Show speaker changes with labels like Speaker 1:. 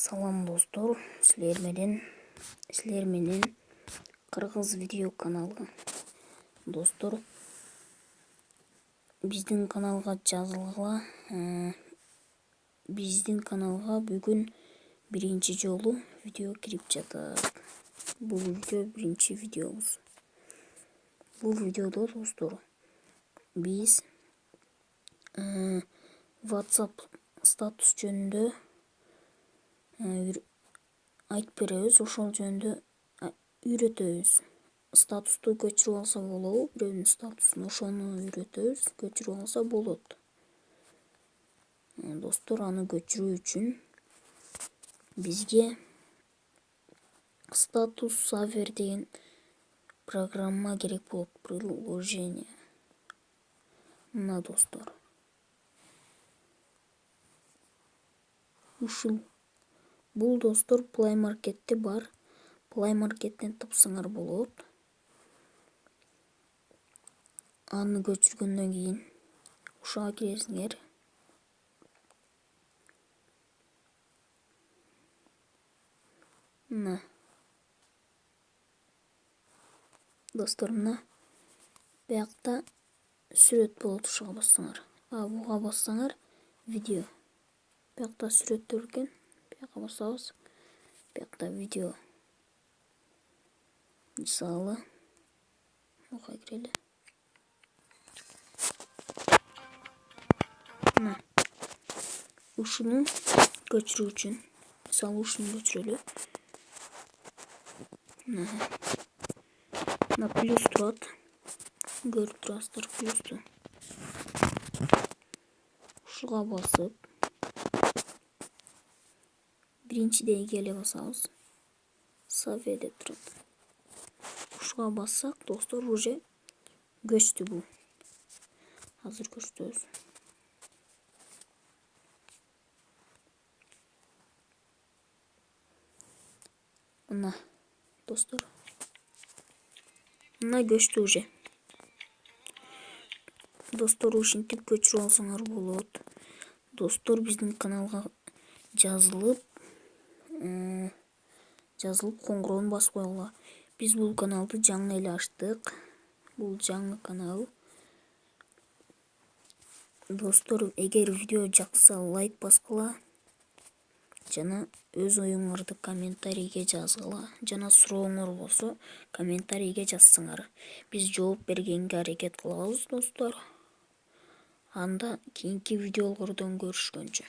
Speaker 1: Салам достор, силер менен Кыргыз видео каналы. Достор, биздин каналга жазылгыла. Биздин каналга бүгүн биринчи жолу видео кирип жатат. Бул видео биринчи видеобуз. Бул видеодо достор, биз WhatsApp статус жөнүндө айтып беребиз, ошол жөнүндө үйрөтөбүз. Статусту көчүрүп алса болобу, бирөөнүн статусун ошону үйрөтөбүз, көчүрүп алса болот. Достор, аны көчүрүү үчүн бизге статус Saver деген программа керек болот, приложение. Мына достор, ушул бул достор Play Market'те бар. Play Market'тен тапсаңар болот. Аны көчүргөндөн кийин ушуга киресиңер. Мына достор, мына биякта сүрөт болот, ушуга бассаңар. Буга бассаңар видео. Биякта сүрөттөр экен. Бияка басабыз. Биякта видео. Мисалы, буга кирели. Мына ушуну көчүрүү үчүн, мисалы ушуну көчүрөлү. Мына плюс турат. Көрүп турасыздар плюсту. Ушуга басып, биринчидеги эле басабыз. Saver деп турат. Ушуга бассак, достор, уже көчтү бул. Азыр көрсөтөбүз. Мына достор, мына көчтү уже. Достор, ушинтип көчүрүп алсаңар болот. Достор, биздин каналга жазылып коңгуроonu басып койгула. Биз бул каналды жаңы эле ачтык. Бул жаңы канал. Достор, эгер видео жакса лайк баскыла. Жана өз оюңарды комментарийге жазгыла. Жана сурооңор болсо комментарийге жазсаңар. Биз жооп бергенге аракет кылабыз, достор. Анда кийинки видеолордон көрүшкөнчө.